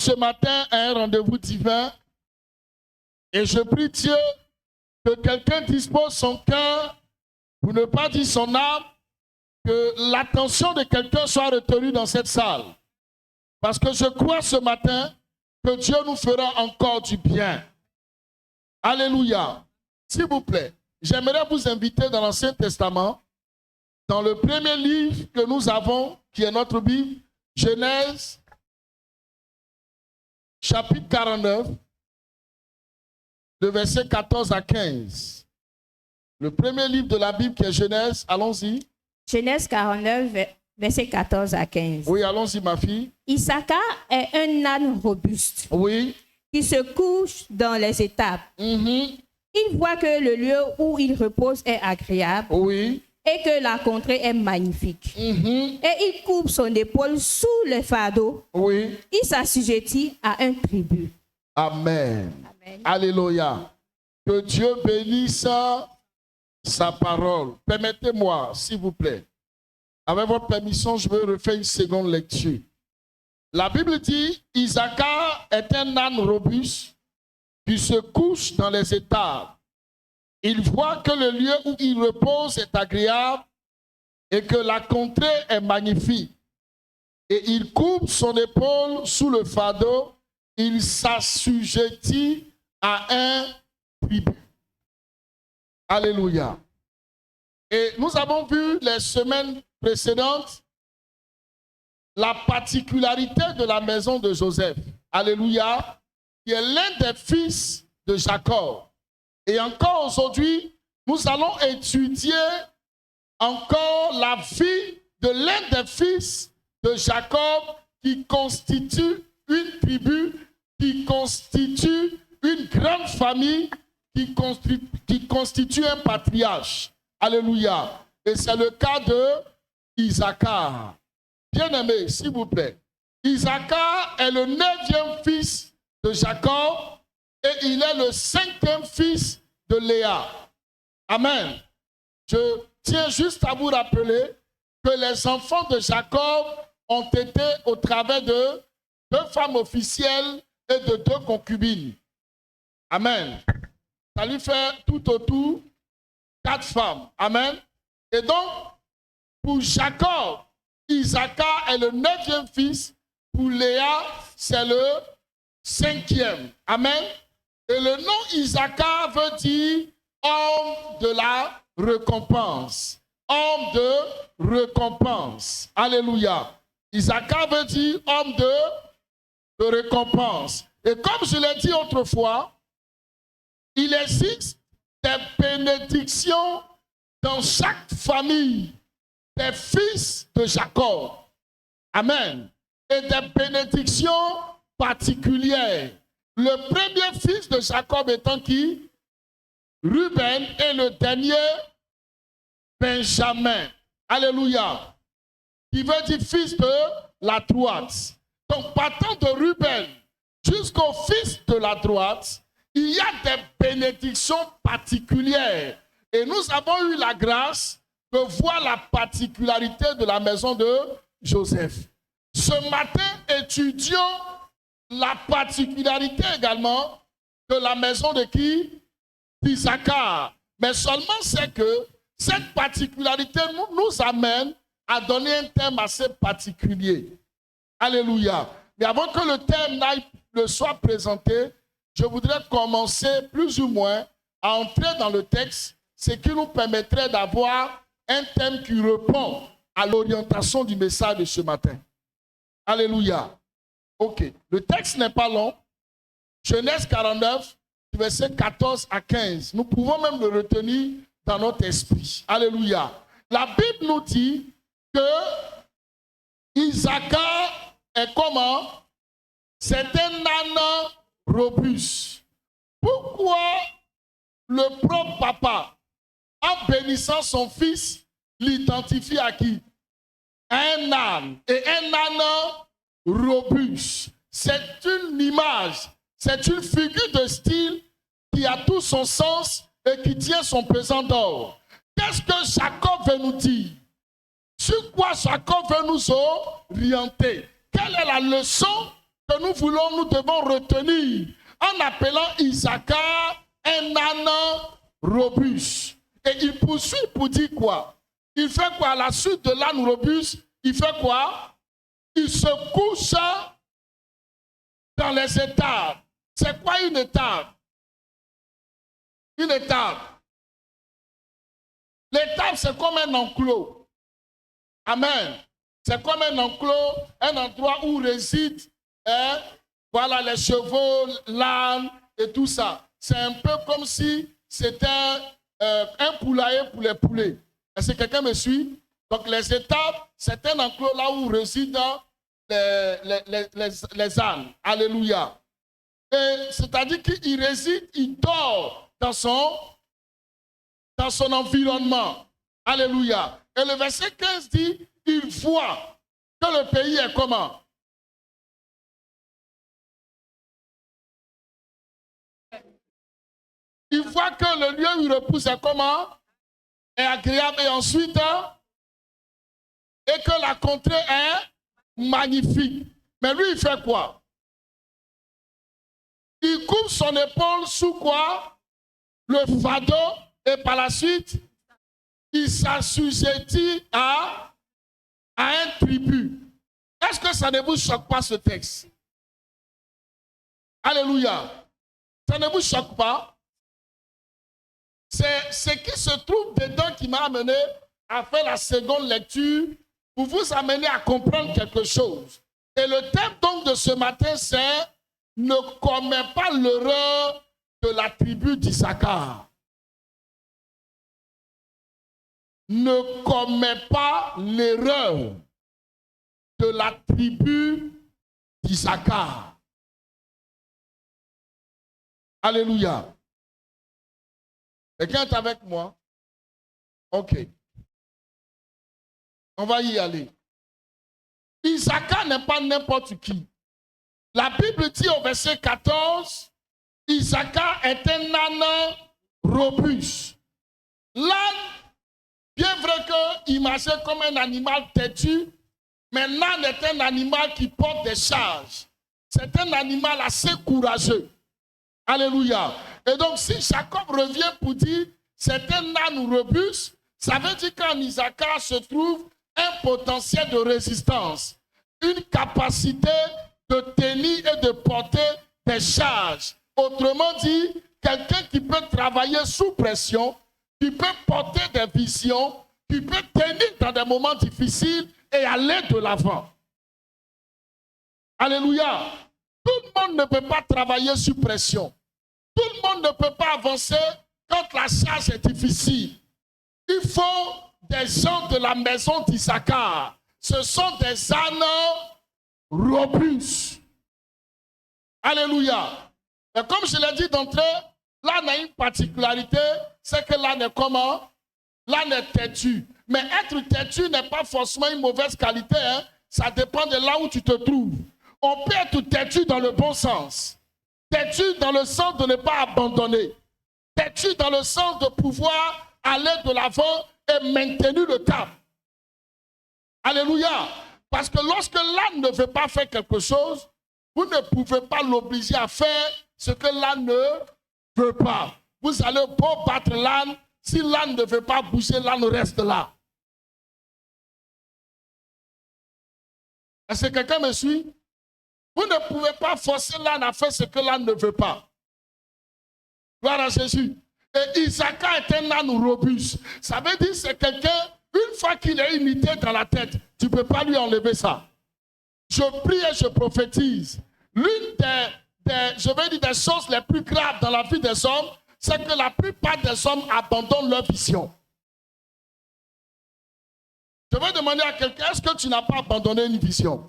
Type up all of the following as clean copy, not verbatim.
ce matin à un rendez-vous divin et je prie Dieu que quelqu'un dispose son cœur, pour ne pas dire son âme, que l'attention de quelqu'un soit retenue dans cette salle. Parce que je crois ce matin que Dieu nous fera encore du bien. Alléluia. S'il vous plaît, j'aimerais vous inviter dans l'Ancien Testament, dans le premier livre que nous avons, qui est notre Bible, Genèse, chapitre 49, de versets 14 à 15. Le premier livre de la Bible qui est Genèse, allons-y. Genèse 49, versets 14 à 15. Oui, allons-y ma fille. Issachar est un âne robuste Oui. qui se couche dans les étables. Il voit que le lieu où il repose est agréable. Oui. Et que la contrée est magnifique. Et il coupe son épaule sous le fardeau. Oui. Il s'assujettit à un tribut. Amen. Amen. Alléluia. Que Dieu bénisse sa parole. Permettez-moi, s'il vous plaît. Avec votre permission, je vais refaire une seconde lecture. La Bible dit, Issachar est un âne robuste qui se couche dans les étables. Il voit que le lieu où il repose est agréable et que la contrée est magnifique. Et il coupe son épaule sous le fardeau. Il s'assujettit à un tribut. Alléluia. Et nous avons vu les semaines précédentes la particularité de la maison de Joseph. Alléluia. Qui est l'un des fils de Jacob. Et encore aujourd'hui, nous allons étudier encore la vie de l'un des fils de Jacob qui constitue une tribu, qui constitue une grande famille, qui constitue un patriarche. Alléluia. Et c'est le cas de Issachar. Bien-aimé, s'il vous plaît. Issachar est le 9e fils de Jacob et il est le 5e fils de Léa. Amen. Je tiens juste à vous rappeler que les enfants de Jacob ont été au travers de 2 femmes officielles et de 2 concubines. Amen. Ça lui fait tout autour 4 femmes. Amen. Et donc, pour Jacob, Issachar est le 9e fils. Pour Léa, c'est le 5e. Amen. Et le nom Issachar veut dire homme de la récompense. Homme de récompense. Alléluia. Issachar veut dire homme de récompense. Et comme je l'ai dit autrefois, il existe des bénédictions dans chaque famille des fils de Jacob. Amen. Et des bénédictions particulières. Le premier fils de Jacob étant qui? Ruben et le dernier, Benjamin. Alléluia. Qui veut dire fils de la droite. Donc, partant de Ruben jusqu'au fils de la droite, il y a des bénédictions particulières. Et nous avons eu la grâce de voir la particularité de la maison de Joseph. Ce matin, étudions la particularité également de la maison de qui? D'Issachar. Mais seulement c'est que cette particularité nous amène à donner un thème assez particulier. Alléluia. Mais avant que le thème ne soit présenté, je voudrais commencer plus ou moins à entrer dans le texte, ce qui nous permettrait d'avoir un thème qui répond à l'orientation du message de ce matin. Alléluia. Ok. Le texte n'est pas long. Genèse 49, versets 14 à 15. Nous pouvons même le retenir dans notre esprit. Alléluia. La Bible nous dit que Issachar est comment? C'est un âne robuste. Pourquoi le propre papa, en bénissant son fils, l'identifie à qui? Un âne. Et un âne robuste. C'est une image, c'est une figure de style qui a tout son sens et qui tient son pesant d'or. Qu'est-ce que Jacob veut nous dire? Sur quoi Jacob veut nous orienter? Quelle est la leçon que nous devons retenir en appelant Issachar un âne robuste. Et il poursuit pour dire quoi? Il fait quoi? À la suite de l'âne robuste, il fait quoi? Il se couche dans les étables. C'est quoi une étable? Une étable. L'étable, c'est comme un enclos. Amen. C'est comme un enclos, un endroit où résident voilà, les chevaux, l'âne et tout ça. C'est un peu comme si c'était un poulailler pour les poulets. Est-ce que quelqu'un me suit? Donc les étables, c'est un enclos là où résident les ânes. Alléluia. C'est-à-dire qu'il réside, il dort dans son environnement. Alléluia. Et le verset 15 dit, il voit que le pays est comment? Il voit que le lieu où il repose est comment? Est agréable. Et ensuite, et que la contrée est magnifique. Mais lui, il fait quoi? Il coupe son épaule sous quoi? Le fardeau. Et par la suite, il s'assujettit à un tribut. Est-ce que ça ne vous choque pas ce texte? Alléluia. Ça ne vous choque pas? C'est ce qui se trouve dedans qui m'a amené à faire la seconde lecture pour vous amener à comprendre quelque chose. Et le thème donc de ce matin, c'est « Ne commets pas l'erreur de la tribu d'Issachar ». Ne commets pas l'erreur de la tribu d'Issachar. Alléluia. Quelqu'un est avec moi? Ok. On va y aller. Issachar n'est pas n'importe qui. La Bible dit au verset 14, Issachar est un âne robuste. L'âne, bien vrai qu'il marchait comme un animal têtu, mais l'âne est un animal qui porte des charges. C'est un animal assez courageux. Alléluia. Et donc, si Jacob revient pour dire c'est un âne robuste, ça veut dire qu'en Issachar se trouve un potentiel de résistance, une capacité de tenir et de porter des charges. Autrement dit, quelqu'un qui peut travailler sous pression, qui peut porter des visions, qui peut tenir dans des moments difficiles et aller de l'avant. Alléluia. Tout le monde ne peut pas travailler sous pression. Tout le monde ne peut pas avancer quand la charge est difficile. Il faut des gens de la maison d'Issachar. Ce sont des ânes robustes. Alléluia. Et comme je l'ai dit d'entrée, l'âne a une particularité, c'est que l'âne est comment? L'âne est têtu. Mais être têtu n'est pas forcément une mauvaise qualité. Hein? Ça dépend de là où tu te trouves. On peut être têtu dans le bon sens. Têtu dans le sens de ne pas abandonner. Têtu dans le sens de pouvoir aller de l'avant et maintenir le cap. Alléluia. Parce que lorsque l'âne ne veut pas faire quelque chose, vous ne pouvez pas l'obliger à faire ce que l'âne ne veut pas. Vous allez beau battre l'âne, si l'âne ne veut pas bouger, l'âne reste là. Est-ce que quelqu'un me suit? Vous ne pouvez pas forcer l'âne à faire ce que l'âne ne veut pas. Gloire à Jésus. Et Issachar est un âne robuste. Ça veut dire que c'est quelqu'un, une fois qu'il est une idée dans la tête, tu ne peux pas lui enlever ça. Je prie et je prophétise. L'une des choses les plus graves dans la vie des hommes, c'est que la plupart des hommes abandonnent leur vision. Je vais demander à quelqu'un, est-ce que tu n'as pas abandonné une vision?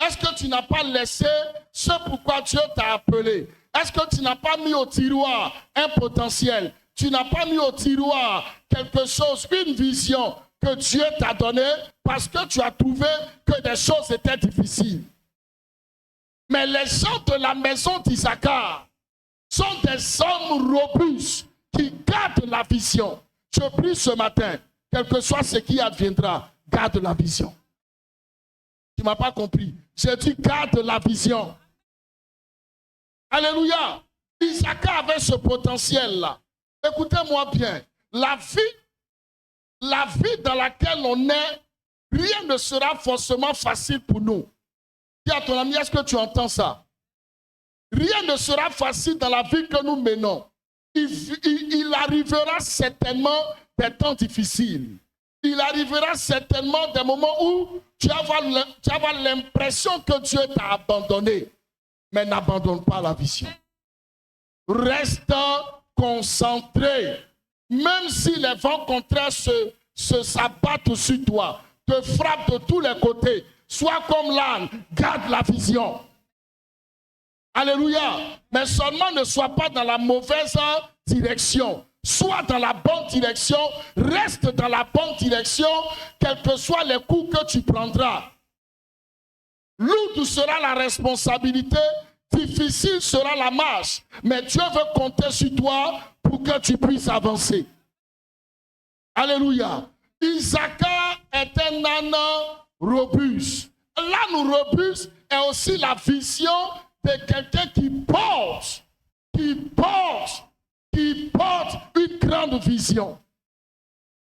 Est-ce que tu n'as pas laissé ce pourquoi Dieu t'a appelé? Est-ce que tu n'as pas mis au tiroir un potentiel? Tu n'as pas mis au tiroir quelque chose, une vision que Dieu t'a donnée parce que tu as trouvé que des choses étaient difficiles. Mais les gens de la maison d'Issachar sont des hommes robustes qui gardent la vision. Je prie ce matin, quel que soit ce qui adviendra, garde la vision. Tu ne m'as pas compris. J'ai dit, garde la vision. Alléluia. Isaac avait ce potentiel-là. Écoutez-moi bien. La vie dans laquelle on est, rien ne sera forcément facile pour nous. Dis à ton ami, est-ce que tu entends ça? Rien ne sera facile dans la vie que nous menons. Il arrivera certainement des temps difficiles. Il arrivera certainement des moments où tu vas avoir l'impression que Dieu t'a abandonné. Mais n'abandonne pas la vision. Reste concentré. Même si les vents contraires se s'abattent sur toi, te frappent de tous les côtés, sois comme l'âne, garde la vision. Alléluia. Mais seulement ne sois pas dans la mauvaise direction. Sois dans la bonne direction. Reste dans la bonne direction, quels que soient les coups que tu prendras. Lourde sera la responsabilité, difficile sera la marche. Mais Dieu veut compter sur toi pour que tu puisses avancer. Alléluia. Isaac est un âne robuste. L'âne robuste est aussi la vision de quelqu'un qui porte une grande vision.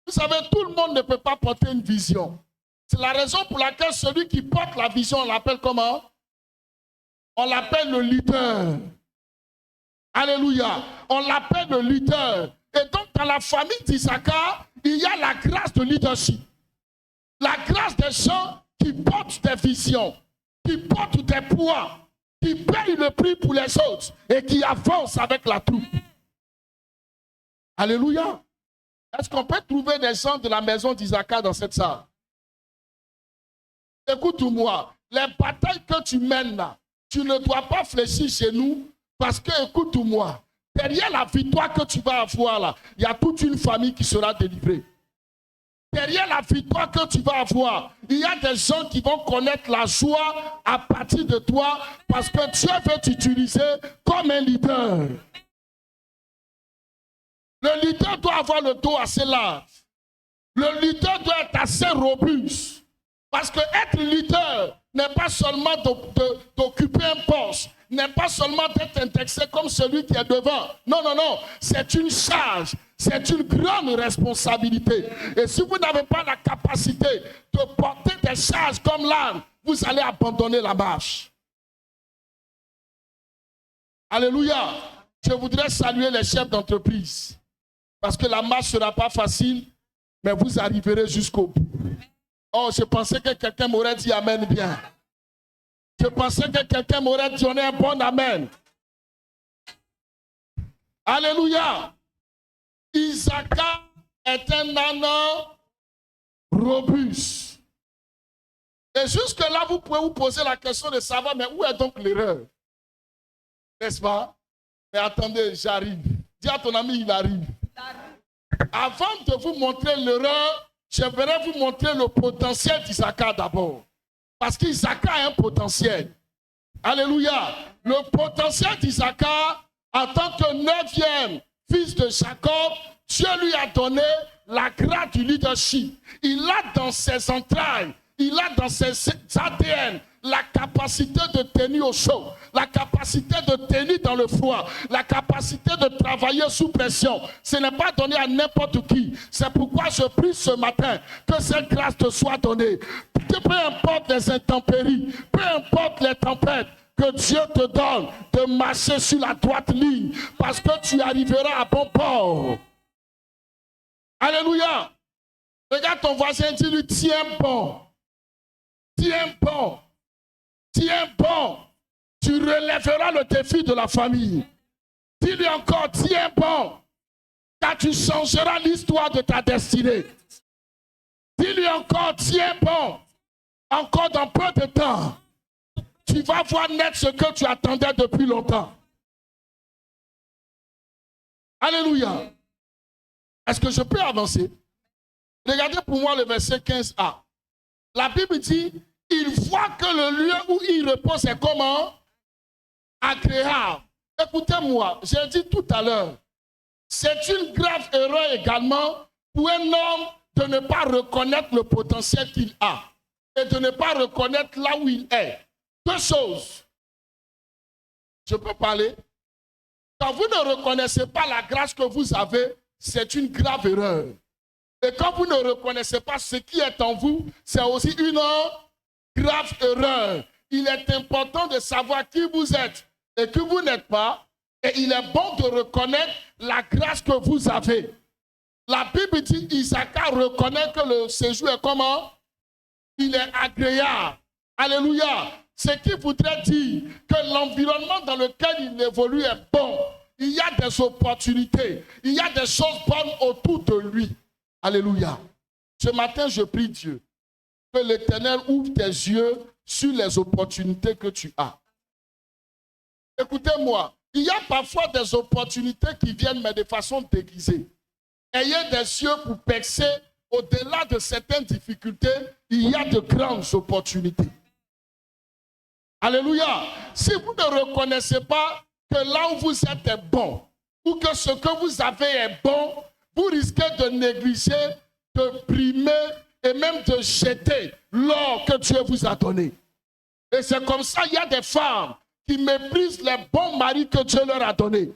Vous savez, tout le monde ne peut pas porter une vision. C'est la raison pour laquelle celui qui porte la vision, on l'appelle comment? On l'appelle le leader. Alléluia. On l'appelle le leader. Et donc, dans la famille d'Isaac, il y a la grâce de leadership. La grâce des gens qui portent des visions, qui portent des poids, qui payent le prix pour les autres et qui avancent avec la troupe. Alléluia. Est-ce qu'on peut trouver des gens de la maison d'Isaac dans cette salle? Écoute-moi, les batailles que tu mènes là, tu ne dois pas fléchir chez nous parce que, écoute-moi, derrière la victoire que tu vas avoir là, il y a toute une famille qui sera délivrée. Derrière la victoire que tu vas avoir, il y a des gens qui vont connaître la joie à partir de toi parce que Dieu veut t'utiliser comme un leader. Le leader doit avoir le dos assez large. Le leader doit être assez robuste. Parce que être leader n'est pas seulement d'occuper un poste, n'est pas seulement d'être indexé comme celui qui est devant. Non, non, non. C'est une charge. C'est une grande responsabilité. Et si vous n'avez pas la capacité de porter des charges comme l'âne, vous allez abandonner la marche. Alléluia. Je voudrais saluer les chefs d'entreprise. Parce que la marche ne sera pas facile, mais vous arriverez jusqu'au bout. Oh, je pensais que quelqu'un m'aurait dit amen bien. Je pensais que quelqu'un m'aurait donné un bon amen. Alléluia. Isaac est un âne robuste. Et jusque-là, vous pouvez vous poser la question de savoir, mais où est donc l'erreur? N'est-ce pas? Mais attendez, j'arrive. Dis à ton ami, il arrive. Avant de vous montrer l'erreur, je vais vous montrer le potentiel d'Isaac d'abord. Parce qu'Isaac a un potentiel. Alléluia. Le potentiel d'Isaac en tant que 9e fils de Jacob, Dieu lui a donné la grâce du leadership. Il a dans ses entrailles, il a dans ses ADN la capacité de tenir au chaud, la capacité de tenir dans le froid, la capacité de travailler sous pression. Ce n'est pas donné à n'importe qui. C'est pourquoi je prie ce matin que cette grâce te soit donnée. Peu importe les intempéries, peu importe les tempêtes, que Dieu te donne de marcher sur la droite ligne parce que tu arriveras à bon port. Alléluia. Regarde ton voisin, dis-lui, tiens bon. Tiens bon. Tiens bon. Tu relèveras le défi de la famille. Dis-lui encore, tiens bon. Car tu changeras l'histoire de ta destinée. Dis-lui encore, tiens bon. Encore dans peu de temps, tu vas voir naître ce que tu attendais depuis longtemps. Alléluia. Est-ce que je peux avancer? Regardez pour moi le verset 15a. La Bible dit, il voit que le lieu où il repose est comment? Agréable. Écoutez-moi, j'ai dit tout à l'heure, c'est une grave erreur également pour un homme de ne pas reconnaître le potentiel qu'il a et de ne pas reconnaître là où il est. Deux choses. Je peux parler. Quand vous ne reconnaissez pas la grâce que vous avez, c'est une grave erreur. Et quand vous ne reconnaissez pas ce qui est en vous, c'est aussi une grave erreur. Il est important de savoir qui vous êtes et qui vous n'êtes pas. Et il est bon de reconnaître la grâce que vous avez. La Bible dit Isaac reconnaît que le séjour est comment? Il est agréable. Alléluia. Ce qui voudrait dire que l'environnement dans lequel il évolue est bon. Il y a des opportunités. Il y a des choses bonnes autour de lui. Alléluia. Ce matin, je prie Dieu que l'Éternel ouvre tes yeux sur les opportunités que tu as. Écoutez-moi, il y a parfois des opportunités qui viennent, mais de façon déguisée. Ayez des yeux pour percer au-delà de certaines difficultés. Il y a de grandes opportunités. Alléluia. Si vous ne reconnaissez pas que là où vous êtes est bon, ou que ce que vous avez est bon, vous risquez de négliger, de brimer et même de jeter l'or que Dieu vous a donné. Et c'est comme ça, il y a des femmes qui méprisent les bons maris que Dieu leur a donnés.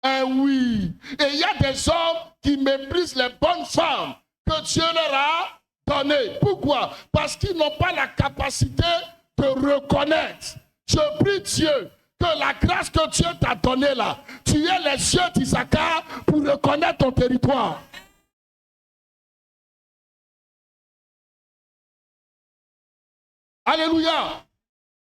Oui. Et il y a des hommes qui méprisent les bonnes femmes que Dieu leur a données. Pourquoi? Parce qu'ils n'ont pas la capacité de reconnaître. Je prie Dieu que la grâce que Dieu t'a donnée là, tu aies les yeux d'Isaac pour reconnaître ton territoire. Alléluia.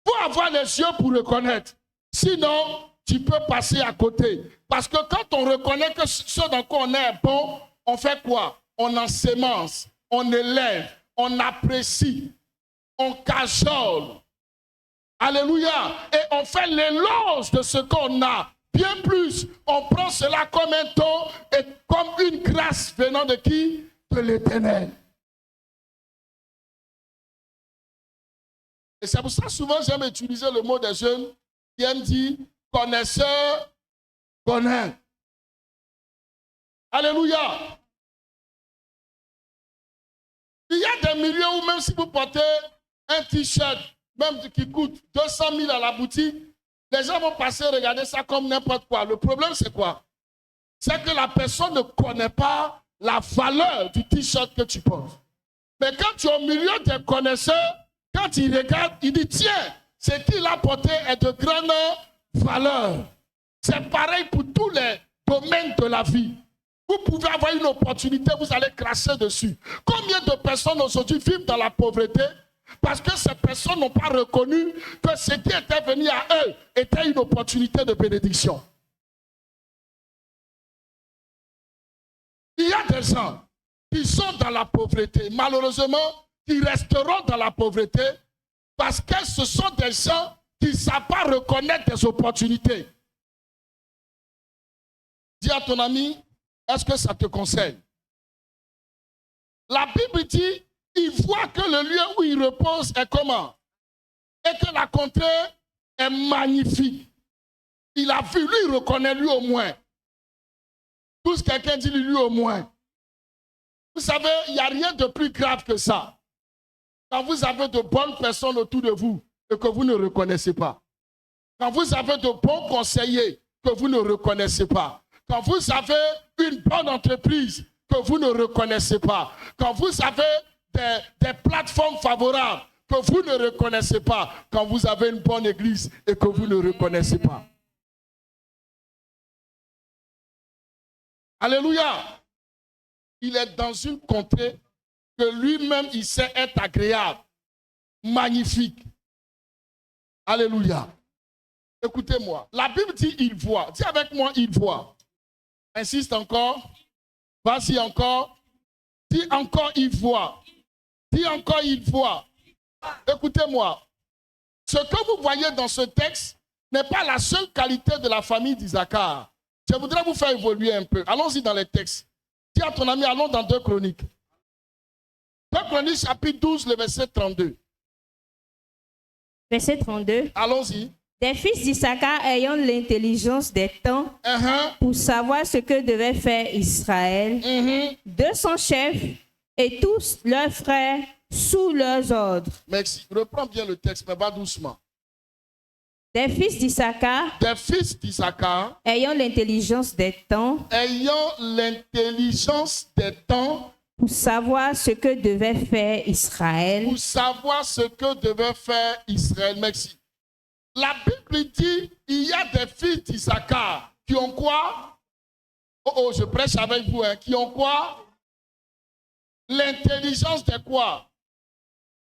Il faut avoir les yeux pour reconnaître. Sinon, tu peux passer à côté. Parce que quand on reconnaît que ce dans quoi on est bon, on fait quoi? On ensémence, on élève, on apprécie, on cajole. Alléluia. Et on fait l'éloge de ce qu'on a. Bien plus, on prend cela comme un don et comme une grâce venant de qui? De l'Éternel. Et c'est pour ça que souvent j'aime utiliser le mot des jeunes qui aiment dire connaisseur, connaît. Alléluia. Il y a des milieux où même si vous portez un t-shirt, même qui coûte 200 000 à la boutique, les gens vont passer regarder ça comme n'importe quoi. Le problème, c'est quoi? C'est que la personne ne connaît pas la valeur du t-shirt que tu portes. Mais quand tu es au milieu des connaisseurs, quand il regarde, il dit, tiens, ce qu'il a porté est de grande valeur. C'est pareil pour tous les domaines de la vie. Vous pouvez avoir une opportunité, vous allez cracher dessus. Combien de personnes aujourd'hui vivent dans la pauvreté parce que ces personnes n'ont pas reconnu que ce qui était venu à eux était une opportunité de bénédiction. Il y a des gens qui sont dans la pauvreté, malheureusement, qui resteront dans la pauvreté parce que ce sont des gens qui ne savent pas reconnaître des opportunités. Dis à ton ami, est-ce que ça te concerne? La Bible dit, il voit que le lieu où il repose est comment? Et que la contrée est magnifique. Il a vu, lui, il reconnaît lui au moins. Tous quelqu'un dit lui au moins. Vous savez, il n'y a rien de plus grave que ça. Quand vous avez de bonnes personnes autour de vous et que vous ne reconnaissez pas. Quand vous avez de bons conseillers que vous ne reconnaissez pas. Quand vous avez une bonne entreprise que vous ne reconnaissez pas. Quand vous avez des plateformes favorables que vous ne reconnaissez pas. Quand vous avez une bonne église et que vous ne reconnaissez pas. Alléluia. Il est dans une contrée que lui-même, il sait être agréable, magnifique. Alléluia. Écoutez-moi. La Bible dit il voit. Dis avec moi, il voit. Insiste encore. Vas-y encore. Dis encore, il voit. Dis encore, il voit. Écoutez-moi. Ce que vous voyez dans ce texte n'est pas la seule qualité de la famille d'Isaac. Je voudrais vous faire évoluer un peu. Allons-y dans les textes. Dis à ton ami, allons dans 2 Chroniques. 2 Chroniques, chapitre 12, le verset 32. Verset 32. Allons-y. Des fils d'Isaac ayant l'intelligence des temps pour savoir ce que devait faire Israël, 200 chefs et tous leurs frères sous leurs ordres. Merci. Reprends bien le texte, mais pas doucement. Des fils d'Issachar. Des fils d'Issachar. Ayant l'intelligence des temps. Ayant l'intelligence des temps. Pour savoir ce que devait faire Israël. Pour savoir ce que devait faire Israël. Merci. La Bible dit, il y a des fils d'Issachar qui ont quoi? Oh, je prêche avec vous, hein. Qui ont quoi? L'intelligence de quoi?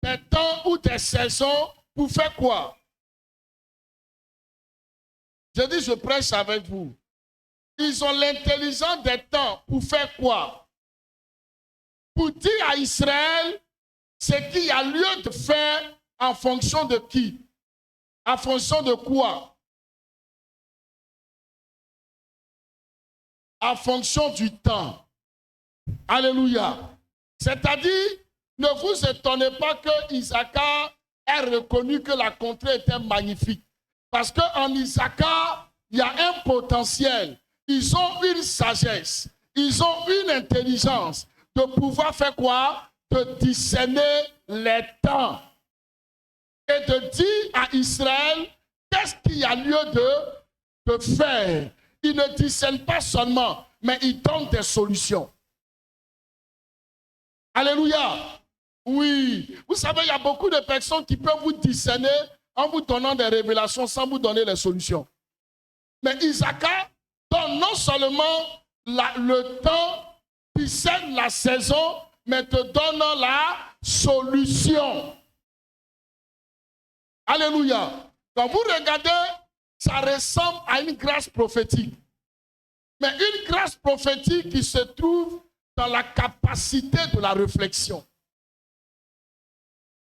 Des temps ou des saisons pour faire quoi? Je dis, je prêche avec vous. Ils ont l'intelligence des temps pour faire quoi? Pour dire à Israël ce qu'il y a lieu de faire en fonction de qui? En fonction de quoi? En fonction du temps. Alléluia. C'est-à-dire, ne vous étonnez pas que Issachar ait reconnu que la contrée était magnifique. Parce qu'en Issachar, il y a un potentiel. Ils ont une sagesse. Ils ont une intelligence de pouvoir faire quoi? De discerner les temps. Et de dire à Israël, qu'est-ce qu'il y a lieu de faire? Ils ne discernent pas seulement, mais ils donnent des solutions. Alléluia. Oui. Vous savez, il y a beaucoup de personnes qui peuvent vous discerner en vous donnant des révélations sans vous donner les solutions. Mais Issachar donne non seulement le temps, discerne la saison, mais te donne la solution. Alléluia. Quand vous regardez, ça ressemble à une grâce prophétique. Mais une grâce prophétique qui se trouve dans la capacité de la réflexion.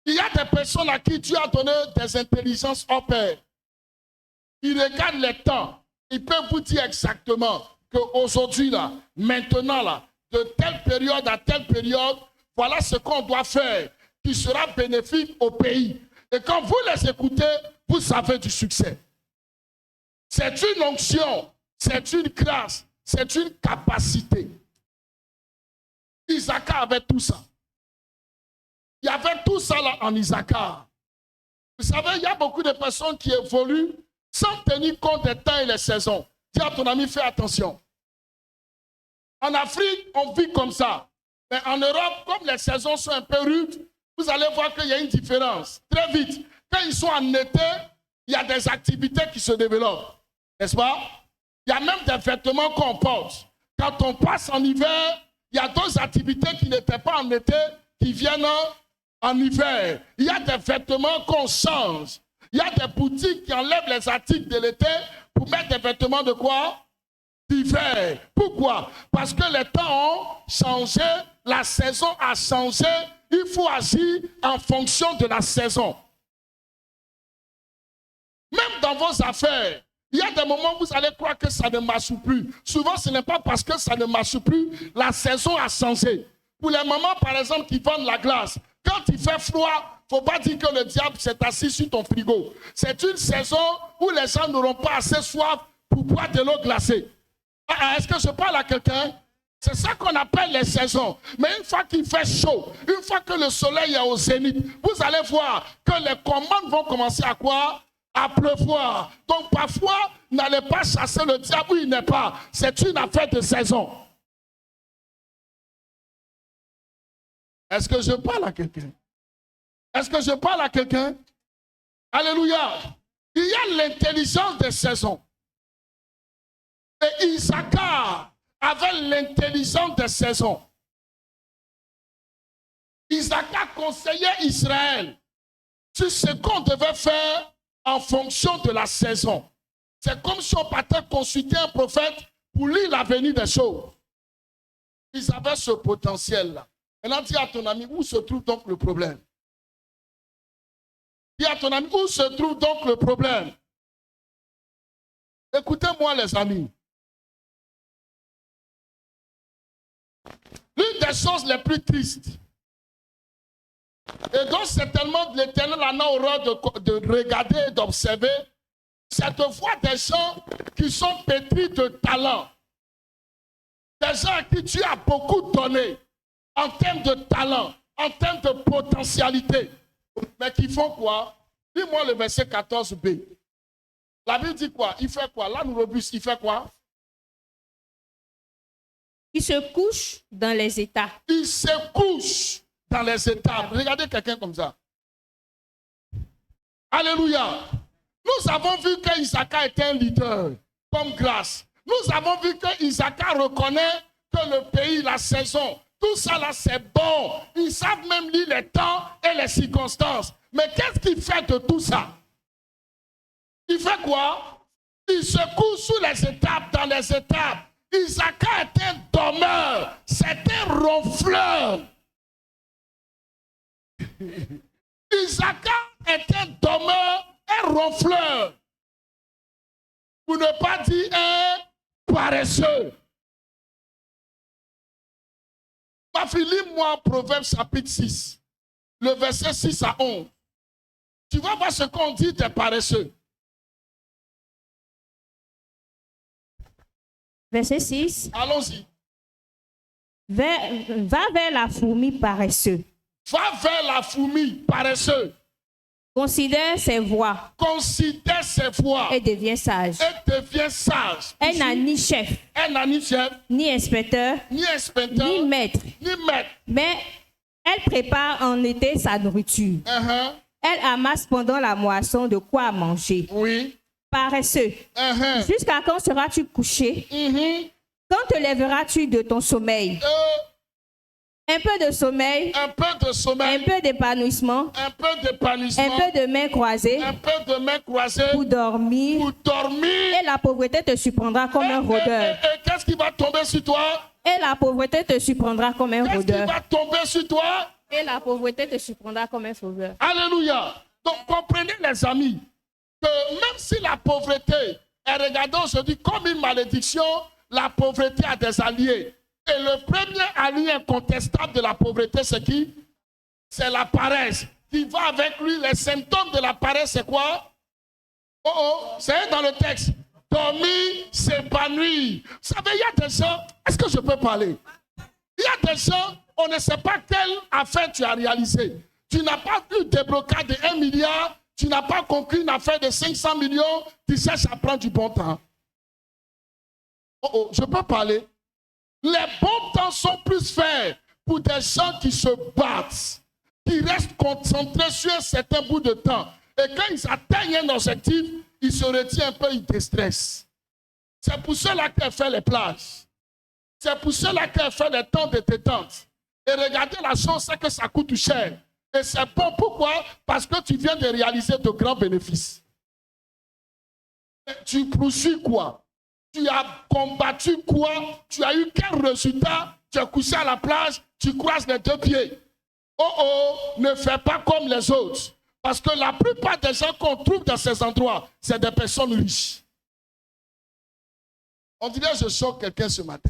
Il y a des personnes à qui Dieu a donné des intelligences hors pair. Ils regardent les temps. Ils peuvent vous dire exactement qu'aujourd'hui, là, maintenant, là, de telle période à telle période, voilà ce qu'on doit faire qui sera bénéfique au pays. Et quand vous les écoutez, vous avez du succès. C'est une onction, c'est une grâce, c'est une capacité. Issachar avait tout ça. Il y avait tout ça là en Issachar. Vous savez, il y a beaucoup de personnes qui évoluent sans tenir compte des temps et les saisons. Dis à ton ami, fais attention. En Afrique, on vit comme ça. Mais en Europe, comme les saisons sont un peu rudes, vous allez voir qu'il y a une différence. Très vite. Quand ils sont en été, il y a des activités qui se développent. N'est-ce pas? Il y a même des vêtements qu'on porte. Quand on passe en hiver, il y a d'autres activités qui n'étaient pas en été, qui viennent en hiver. Il y a des vêtements qu'on change. Il y a des boutiques qui enlèvent les articles de l'été pour mettre des vêtements de quoi? D'hiver. Pourquoi? Parce que les temps ont changé, la saison a changé. Il faut agir en fonction de la saison. Même dans vos affaires, il y a des moments où vous allez croire que ça ne marche plus. Souvent, ce n'est pas parce que ça ne marche plus, la saison a changé. Pour les mamans, par exemple, qui vendent la glace, quand il fait froid, il ne faut pas dire que le diable s'est assis sur ton frigo. C'est une saison où les gens n'auront pas assez soif pour boire de l'eau glacée. Est-ce que je parle à quelqu'un? C'est ça qu'on appelle les saisons. Mais une fois qu'il fait chaud, une fois que le soleil est au zénith, vous allez voir que les commandes vont commencer à quoi? À pleuvoir. Donc parfois, n'allez pas chasser le diable où il n'est pas. C'est une affaire de saison. Est-ce que je parle à quelqu'un? Est-ce que je parle à quelqu'un? Alléluia. Il y a l'intelligence des saisons. Et Issachar avait l'intelligence des saisons. Issachar conseillait Israël sur ce qu'on devait faire en fonction de la saison. C'est comme si on partait consulter un prophète pour lire l'avenir des choses. Ils avaient ce potentiel-là. Maintenant, dis à ton ami, où se trouve donc le problème? Dis à ton ami, où se trouve donc le problème? Écoutez-moi, les amis. L'une des choses les plus tristes, et donc certainement l'Éternel en a horreur de regarder et d'observer, c'est de voir des gens qui sont pétris de talent. Des gens à qui Dieu a beaucoup donné en termes de talent, en termes de potentialité. Mais qui font quoi? Dis-moi le verset 14b. La Bible dit quoi? Il fait quoi? L'âne robuste, il fait quoi? Il se couche dans les états. Il se couche dans les étapes. Regardez quelqu'un comme ça. Alléluia. Nous avons vu que Isaac était un leader, comme grâce. Nous avons vu que Isaac reconnaît que le pays, la saison, tout ça là, c'est bon. Ils savent même lire les temps et les circonstances. Mais qu'est-ce qu'il fait de tout ça? Il fait quoi? Il se couche sous les étapes, dans les étapes. Isaac est un dormeur, c'est un ronfleur. Isaac est un dormeur, un ronfleur. Pour ne pas dire un paresseux. Ma fille, lis-moi Proverbe chapitre 6, le verset 6 à 11. Tu vas voir ce qu'on dit des paresseux. Verset 6. Allons-y. Va vers la fourmi paresseux. Va vers la fourmi paresseux. Considère ses voies. Considère ses voies. Et devient sage. Et devient sage. Elle n'a ni chef. Elle n'a ni chef. Ni inspecteur. Ni inspecteur. Ni maître. Ni maître. Mais elle prépare en été sa nourriture. Elle amasse pendant la moisson de quoi manger. Oui. Paresseux. Jusqu'à quand seras-tu couché? Quand te lèveras-tu de ton sommeil? Un peu de sommeil. Un peu de sommeil. Un peu d'épanouissement. Un peu d'épanouissement. Un peu de mains croisées. Un peu de mains croisées. Pour dormir. Pour dormir. Et la pauvreté te surprendra comme un rôdeur. Et qu'est-ce qui va tomber sur toi? Et la pauvreté te surprendra comme un rôdeur. Qu'est-ce qui va tomber sur toi? Et la pauvreté te surprendra comme un sauveur. Alléluia. Donc comprenez les amis, que même si la pauvreté est regardée aujourd'hui comme une malédiction, la pauvreté a des alliés. Et le premier allié incontestable de la pauvreté, c'est qui? C'est la paresse. Qui va avec lui, les symptômes de la paresse, c'est quoi? C'est dans le texte. Dormir, s'épanouir. Vous savez, il y a des gens, est-ce que je peux parler? Il y a des gens, on ne sait pas quelle affaire tu as réalisé. Tu n'as pas eu déblocage de 1 milliard, tu n'as pas conclu une affaire de 500 millions, tu cherches à prendre du bon temps. Je peux parler? Les bons temps sont plus faits pour des gens qui se battent, qui restent concentrés sur un certain bout de temps. Et quand ils atteignent un objectif, ils se retirent un peu, ils déstressent. C'est pour cela qu'elle fait les plages. C'est pour cela qu'elle fait les temps de détente. Et regardez la chose, c'est que ça coûte cher. Et c'est bon, pourquoi? Parce que tu viens de réaliser de grands bénéfices. Et tu poursuis quoi? Tu as combattu quoi? Tu as eu quel résultat? Tu es couché à la plage, tu croises les 2 pieds. Ne fais pas comme les autres. Parce que la plupart des gens qu'on trouve dans ces endroits, c'est des personnes riches. On dirait que je choque quelqu'un ce matin.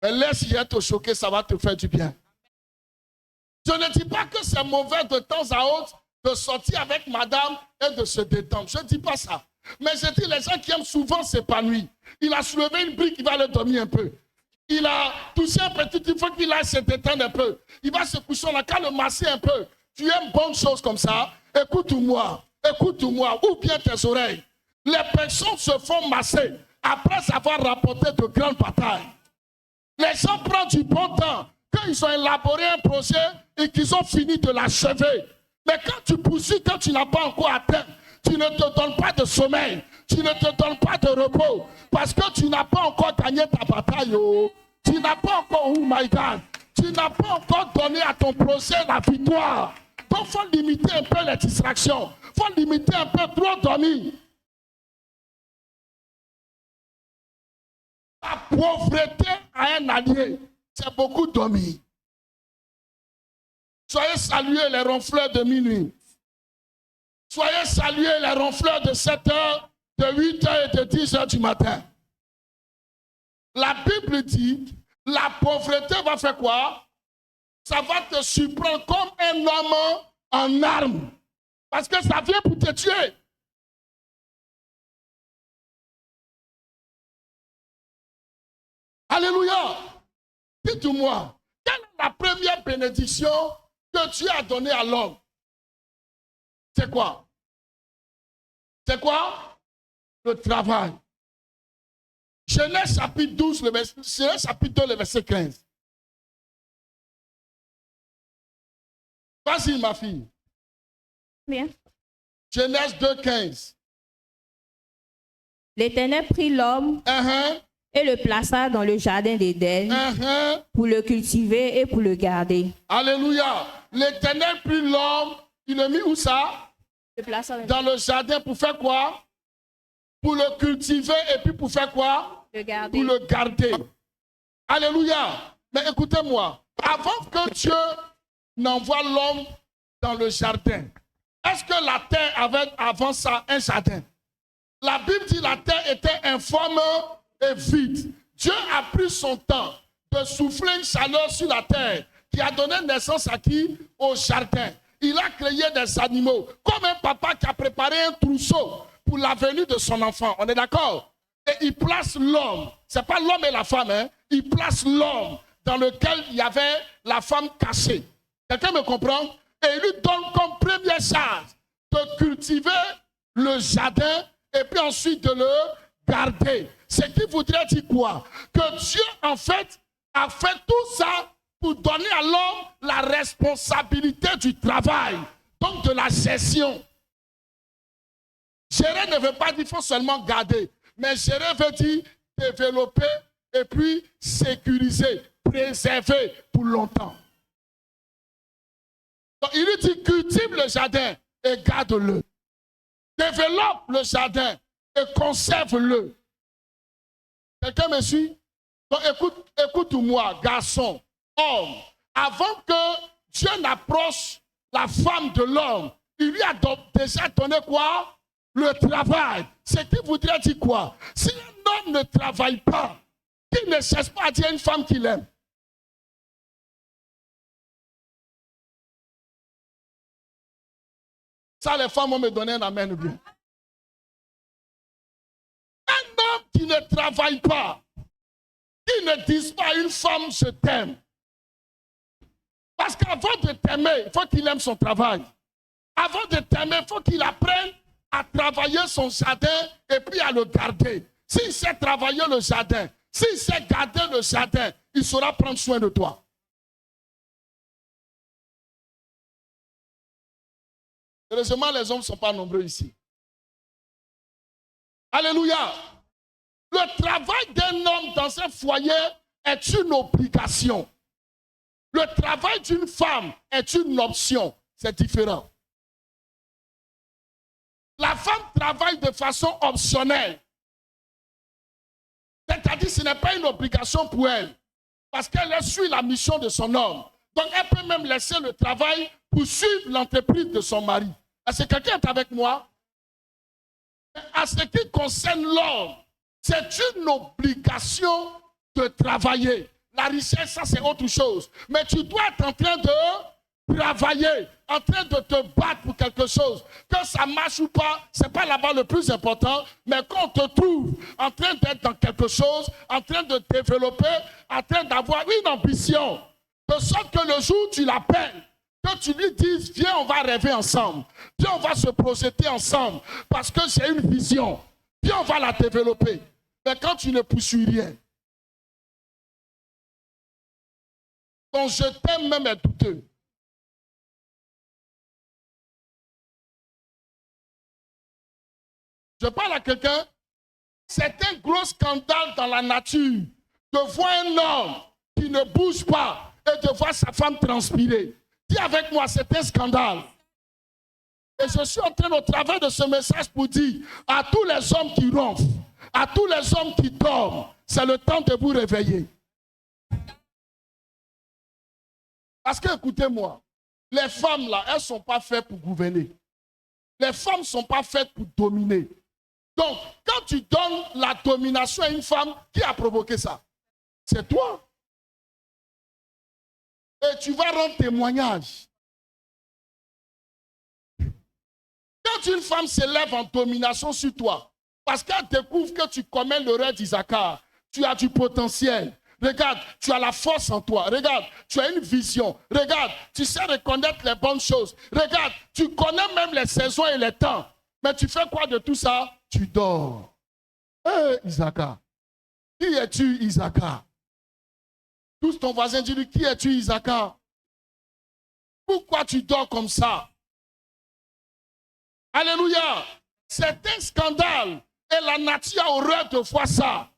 Mais laisse hier te choquer, ça va te faire du bien. Je ne dis pas que c'est mauvais de temps à autre de sortir avec madame et de se détendre. Je ne dis pas ça. Mais je dis les gens qui aiment souvent s'épanouir. Il a soulevé une brique, il va le dormir un peu. Il a touché un petit, il faut qu'il aille se détendre un peu. Il va se coucher, on a qu'à le masser un peu. Tu aimes bonne chose comme ça? Écoute-moi, écoute-moi, ouvre bien tes oreilles. Les personnes se font masser après avoir rapporté de grandes batailles. Les gens prennent du bon temps. Quand ils ont élaboré un projet et qu'ils ont fini de l'achever. Mais quand tu poursuis, quand tu n'as pas encore atteint, tu ne te donnes pas de sommeil, tu ne te donnes pas de repos, parce que tu n'as pas encore gagné ta bataille. Tu n'as pas encore, oh my God, tu n'as pas encore donné à ton projet la victoire. Donc il faut limiter un peu les distractions, il faut limiter un peu trop dormir. La pauvreté a un allié, c'est beaucoup dormir. Soyez salués les ronfleurs de minuit. Soyez salués les ronfleurs de 7 heures, de 8 heures et de 10 heures du matin. La Bible dit, la pauvreté va faire quoi? Ça va te surprendre comme un homme en armes. Parce que ça vient pour te tuer. Alléluia. Dites-moi, quelle est la première bénédiction que tu as donnée à l'homme? C'est quoi? C'est quoi? le travail. Genèse chapitre 12, Genèse chapitre 2, le verset 15. Vas-y, ma fille. Bien. Genèse 2, 15. L'Éternel prit l'homme et le plaça dans le jardin d'Éden pour le cultiver et pour le garder. Alléluia. L'Éternel prit l'homme, il le mit où ça? Dans le jardin pour faire quoi? Pour le cultiver et puis pour faire quoi? Le garder. Pour le garder. Alléluia. Mais écoutez-moi, avant que Dieu n'envoie l'homme dans le jardin, est-ce que la terre avait avant ça un jardin? La Bible dit que la terre était informe et vide. Dieu a pris son temps de souffler une chaleur sur la terre qui a donné naissance à qui? Au jardin. Il a créé des animaux, comme un papa qui a préparé un trousseau pour la venue de son enfant. On est d'accord? Et il place l'homme. Ce n'est pas l'homme et la femme. Hein? Il place l'homme dans lequel il y avait la femme cachée. Quelqu'un me comprend? Et il lui donne comme première charge de cultiver le jardin et puis ensuite de le garder. Ce qui voudrait dire quoi? Que Dieu, en fait, a fait tout ça pour donner à l'homme la responsabilité du travail, donc de la gestion. Gérer ne veut pas dire qu'il faut seulement garder, mais gérer veut dire développer et puis sécuriser, préserver pour longtemps. Donc, il lui dit cultive le jardin et garde-le. Développe le jardin et conserve-le. Quelqu'un me suit? Donc écoute-moi, garçon, homme. Avant que Dieu n'approche la femme de l'homme, il lui a déjà donné quoi? Le travail. Ce qui voudrait dire quoi? Si un homme ne travaille pas, qu'il ne cherche pas à dire à une femme qu'il aime. Ça, les femmes vont me donner un amen ou bien. Un homme qui ne travaille pas, qui ne dise pas à une femme, je t'aime. Parce qu'avant de t'aimer, il faut qu'il aime son travail. Avant de t'aimer, il faut qu'il apprenne à travailler son jardin et puis à le garder. S'il sait travailler le jardin, s'il sait garder le jardin, il saura prendre soin de toi. Heureusement, les hommes ne sont pas nombreux ici. Alléluia. Le travail d'un homme dans un foyer est une obligation. Le travail d'une femme est une option. C'est différent. La femme travaille de façon optionnelle. C'est-à-dire que ce n'est pas une obligation pour elle. Parce qu'elle suit la mission de son homme. Donc elle peut même laisser le travail pour suivre l'entreprise de son mari. Est-ce que quelqu'un est avec moi? À ce qui concerne l'homme, c'est une obligation de travailler. La richesse, ça c'est autre chose. Mais tu dois être en train de travailler, en train de te battre pour quelque chose. Que ça marche ou pas, ce n'est pas là-bas le plus important, mais qu'on te trouve en train d'être dans quelque chose, en train de développer, en train d'avoir une ambition, de sorte que le jour où tu l'appelles, que tu lui dises, viens, on va rêver ensemble, viens, on va se projeter ensemble, parce que j'ai une vision, viens, on va la développer. Mais quand tu ne poursuis rien, ton je t'aime même est douteux. Je parle à quelqu'un, c'est un gros scandale dans la nature de voir un homme qui ne bouge pas et de voir sa femme transpirer. Dis avec moi, c'est un scandale. Et je suis en train, au travers de ce message, pour dire à tous les hommes qui ronflent, à tous les hommes qui dorment, c'est le temps de vous réveiller. Parce que, écoutez-moi, les femmes là, elles ne sont pas faites pour gouverner. Les femmes ne sont pas faites pour dominer. Donc, quand tu donnes la domination à une femme, qui a provoqué ça? C'est toi. Et tu vas rendre témoignage. Quand une femme s'élève en domination sur toi, parce qu'elle découvre que tu commets l'erreur d'Isaacar, tu as du potentiel. Regarde, tu as la force en toi. Regarde, tu as une vision. Regarde, tu sais reconnaître les bonnes choses. Regarde, tu connais même les saisons et les temps. Mais tu fais quoi de tout ça? Tu dors. Hé, Isaac. Qui es-tu, Isaac? Tous ton voisin dit, qui es-tu, Isaac? Pourquoi tu dors comme ça? Alléluia. C'est un scandale. Et la nature a horreur de voir ça.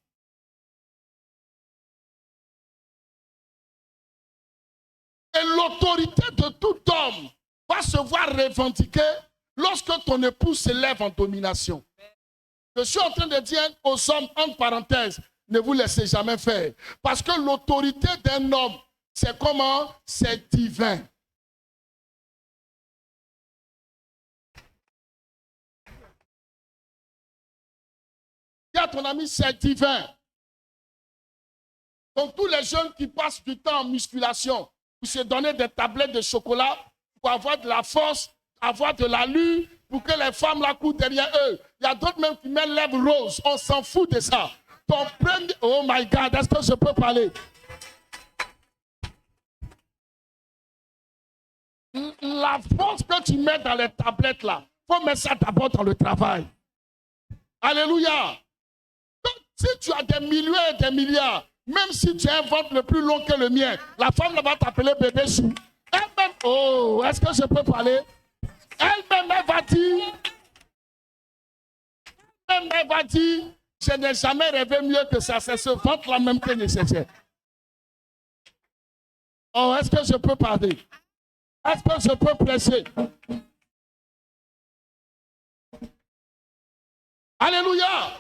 Et l'autorité de tout homme va se voir revendiquer lorsque ton épouse se lève en domination. Je suis en train de dire aux hommes, entre parenthèses, ne vous laissez jamais faire. Parce que l'autorité d'un homme, c'est comment? C'est divin. Dis à ton ami, c'est divin. Donc tous les jeunes qui passent du temps en musculation, pour se donner des tablettes de chocolat, pour avoir de la force, avoir de l'allure, pour que les femmes la courent derrière eux. Il y a d'autres même qui mettent lèvres roses. On s'en fout de ça. Ton premier... Oh my God, est-ce que je peux parler? La force que tu mets dans les tablettes là, il faut mettre ça d'abord dans le travail. Alléluia. Donc, si tu as des millions et des milliards, même si tu as un ventre le plus long que le mien, la femme va t'appeler bébé chou. Elle-même, oh, est-ce que je peux parler? Elle-même, elle va dire, je n'ai jamais rêvé mieux que ça. C'est ce ventre-là même que je cherchais. Oh, est-ce que je peux parler? Est-ce que je peux prêcher? Alléluia!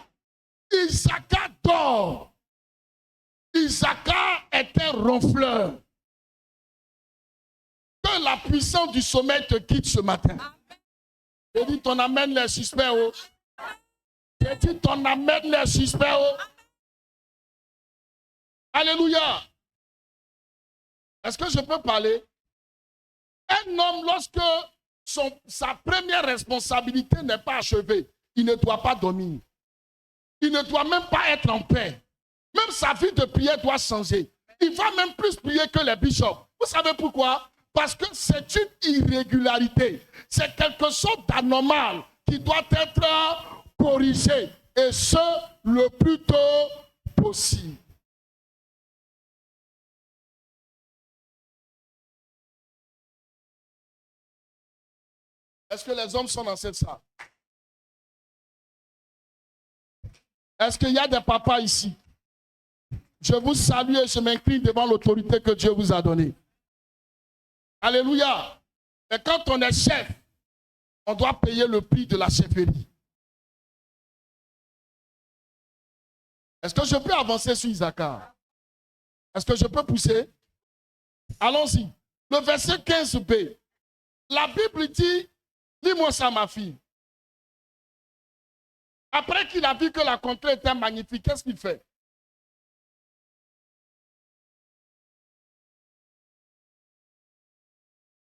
Isaac dort. Isaac est un ronfleur. Que la puissance du sommeil te quitte ce matin. Je dis ton amène les suspects. Oh. Je dis ton amène les suspects. Oh. Alléluia. Est-ce que je peux parler? Un homme, lorsque sa première responsabilité n'est pas achevée, il ne doit pas dormir. Il ne doit même pas être en paix. Même sa vie de prière doit changer. Il va même plus prier que les bishops. Vous savez pourquoi? Parce que c'est une irrégularité. C'est quelque chose d'anormal qui doit être corrigé. Et ce, le plus tôt possible. Est-ce que les hommes sont dans cette salle? Est-ce qu'il y a des papas ici? Je vous salue et je m'incline devant l'autorité que Dieu vous a donnée. Alléluia. Et quand on est chef, on doit payer le prix de la chefferie. Est-ce que je peux avancer sur Isaac? Est-ce que je peux pousser? Allons-y. Le verset 15b. La Bible dit, lis-moi ça ma fille. Après qu'il a vu que la contrée était magnifique, qu'est-ce qu'il fait?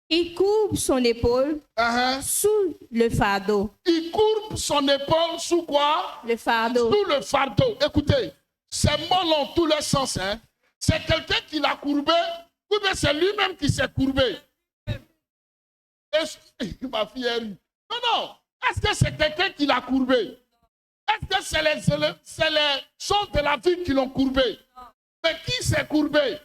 Il courbe son épaule sous le fardeau. Il courbe son épaule sous quoi? Le fardeau. Sous le fardeau. Écoutez, ces mots ont tous les sens. Hein? C'est quelqu'un qui l'a courbé, ou bien c'est lui-même qui s'est courbé. Ma fille est rit. Non. Est-ce que c'est quelqu'un qui l'a courbé? Est-ce que c'est les choses de la vie qui l'ont courbé? Mais qui s'est courbé?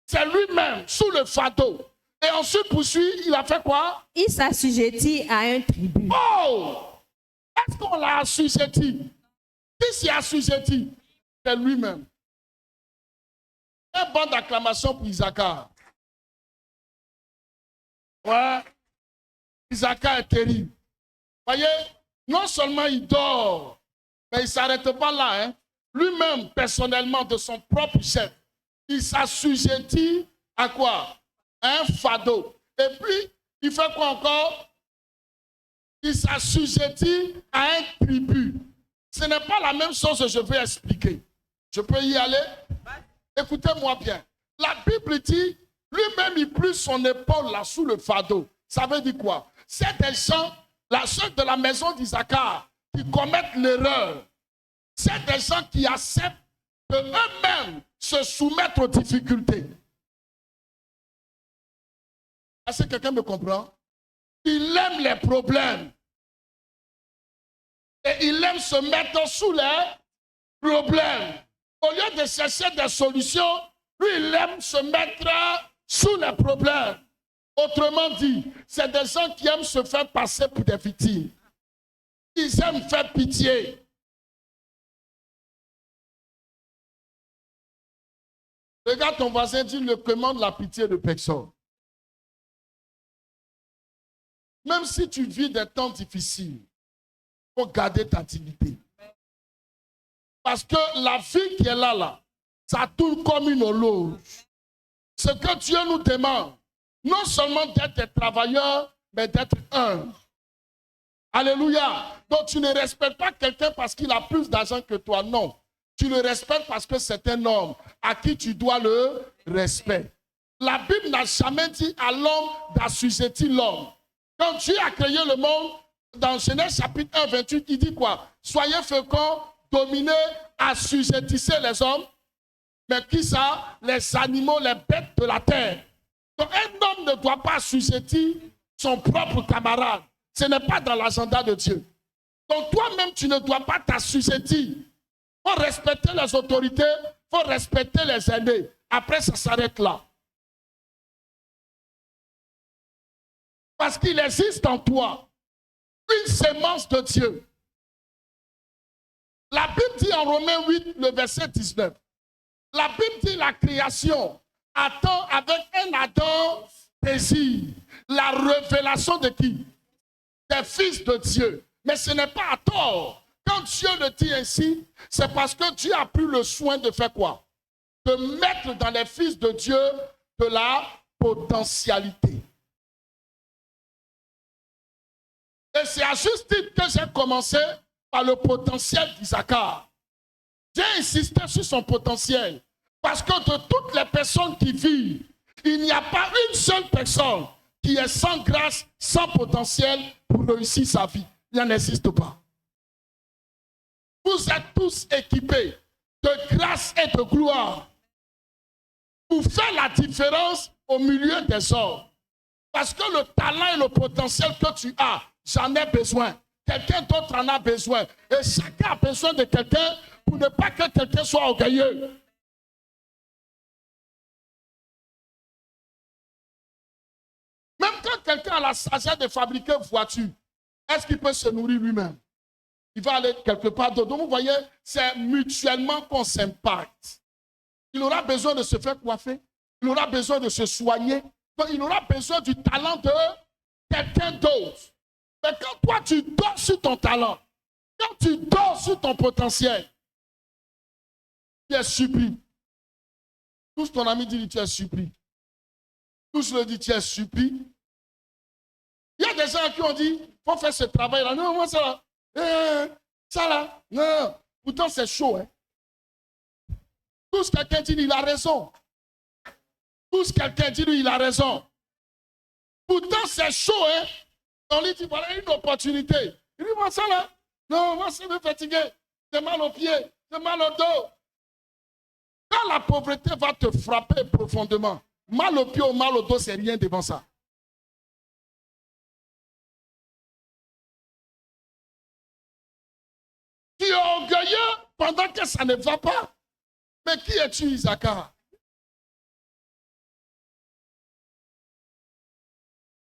C'est lui-même, sous le fardeau. Et ensuite, poursuit, il a fait quoi? Il s'assujettit à un tribut. Oh! Est-ce qu'on l'a assujetti? Qui s'y assujetti? C'est lui-même. Une bonne acclamation pour Isaac. Ouais. Isaac est terrible. Voyez, non seulement il dort, mais il ne s'arrête pas là. Hein. Lui-même, personnellement, de son propre chef, il s'assujettit à quoi? Un fardeau. Et puis, il fait quoi encore? Il s'assujettit à un tribut. Ce n'est pas la même chose que je vais expliquer. Je peux y aller? Écoutez-moi bien. La Bible dit, lui-même, il plie son épaule là sous le fardeau. Ça veut dire quoi? C'est des gens, ceux de la maison d'Isaac, qui commettent l'erreur. C'est des gens qui acceptent de eux-mêmes se soumettre aux difficultés. Est-ce que quelqu'un me comprend? Il aime les problèmes. Et il aime se mettre sous les problèmes. Au lieu de chercher des solutions, lui, il aime se mettre sous les problèmes. Autrement dit, c'est des gens qui aiment se faire passer pour des victimes. Ils aiment faire pitié. Regarde ton voisin, dit, ne commande la pitié de personne. Même si tu vis des temps difficiles, il faut garder ta dignité. Parce que la vie qui est là, ça tourne comme une horloge. Ce que Dieu nous demande, non seulement d'être des travailleurs, mais d'être humbles. Alléluia. Donc tu ne respectes pas quelqu'un parce qu'il a plus d'argent que toi, non. Tu le respectes parce que c'est un homme à qui tu dois le respect. La Bible n'a jamais dit à l'homme d'assujettir l'homme. Quand Dieu a créé le monde, dans Genèse chapitre 1, 28, il dit quoi? Soyez féconds, dominez, assujettissez les hommes. Mais qui ça? Les animaux, les bêtes de la terre. Donc un homme ne doit pas assujettir son propre camarade. Ce n'est pas dans l'agenda de Dieu. Donc toi-même, tu ne dois pas t'assujettir. Il faut respecter les autorités, il faut respecter les aînés. Après, ça s'arrête là. Parce qu'il existe en toi une sémence de Dieu. La Bible dit en Romains 8, le verset 19. La Bible dit la création attend avec un ardent désir la révélation de qui? Des fils de Dieu. Mais ce n'est pas à tort. Quand Dieu le dit ainsi, c'est parce que Dieu a pris le soin de faire quoi? De mettre dans les fils de Dieu de la potentialité. Et c'est à juste titre que j'ai commencé par le potentiel d'Isaacar. J'ai insisté sur son potentiel. Parce que de toutes les personnes qui vivent, il n'y a pas une seule personne qui est sans grâce, sans potentiel pour réussir sa vie. Il n'en existe pas. Vous êtes tous équipés de grâce et de gloire pour faire la différence au milieu des hommes. Parce que le talent et le potentiel que tu as, j'en ai besoin. Quelqu'un d'autre en a besoin. Et chacun a besoin de quelqu'un pour ne pas que quelqu'un soit orgueilleux. Même quand quelqu'un a la sagesse de fabriquer une voiture, est-ce qu'il peut se nourrir lui-même? Il va aller quelque part d'autre. Donc vous voyez, c'est mutuellement qu'on s'impacte. Il aura besoin de se faire coiffer. Il aura besoin de se soigner. Donc il aura besoin du talent de quelqu'un d'autre. Mais quand toi tu dors sur ton talent, quand tu dors sur ton potentiel, tu es surpris. Tous ton ami dit tu es surpris. Tous le disent tu es surpris. Il y a des gens qui ont dit il faut faire ce travail-là. Non, moi ça là. Ça là, non. Pourtant c'est chaud. Hein? Tous quelqu'un dit il a raison. Tous quelqu'un dit il a raison. Pourtant c'est chaud. Hein? On lui dit voilà une opportunité. Il dit moi ça là. Non, moi ça me fatigué. J'ai mal aux pieds. J'ai mal au dos. Quand la pauvreté va te frapper profondément, mal au pied ou mal au dos, c'est rien devant ça. Tu es orgueilleux pendant que ça ne va pas. Mais qui es-tu, Isaacar?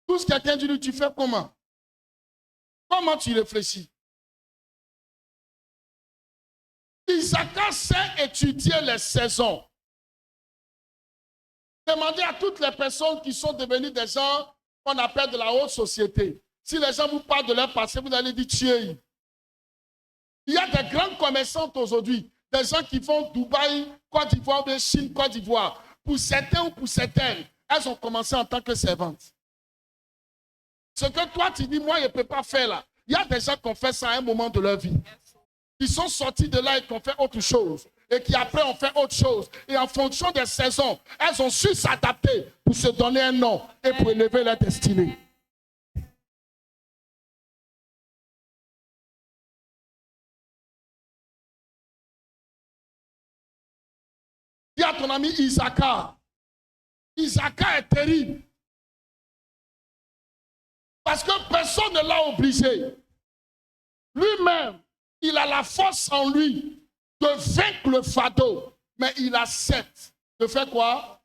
Tout ce que quelqu'un dit, tu fais comment? Comment tu réfléchis? Isaacar sait étudier les saisons. Demandez à toutes les personnes qui sont devenues des gens qu'on appelle de la haute société. Si les gens vous parlent de leur passé, vous allez dire tuer. Il y a des grandes commerçantes aujourd'hui, des gens qui vont Dubaï, Côte d'Ivoire, Chine, Côte d'Ivoire. Pour certains ou pour certaines, elles ont commencé en tant que servantes. Ce que toi tu dis, moi je ne peux pas faire là. Il y a des gens qui ont fait ça à un moment de leur vie. Ils sont sortis de là et qui ont fait autre chose. Et qui après ont fait autre chose. Et en fonction des saisons, elles ont su s'adapter pour se donner un nom et pour élever leur destinée. Dis à ton ami Isaacar. Isaacar est terrible. Parce que personne ne l'a obligé. Lui-même, il a la force en lui de vaincre le fardeau, mais il accepte de faire quoi?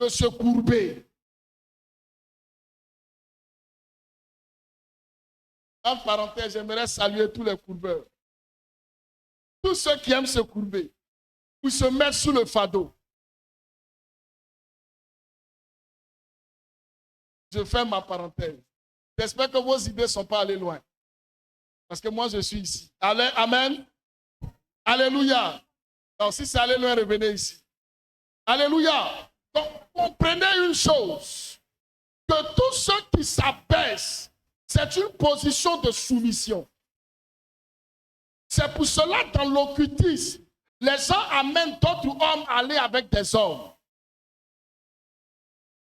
De se courber. En parenthèse, j'aimerais saluer tous les courbeurs. Tous ceux qui aiment se courber, ou se mettre sous le fardeau. Je fais ma parenthèse. J'espère que vos idées ne sont pas allées loin. Parce que moi, je suis ici. Amen. Alléluia. Donc, si c'est allé loin, revenez ici. Alléluia. Donc, comprenez une chose. Que tous ceux qui s'abaissent, c'est une position de soumission. C'est pour cela, dans l'occultisme, les gens amènent d'autres hommes à aller avec des hommes.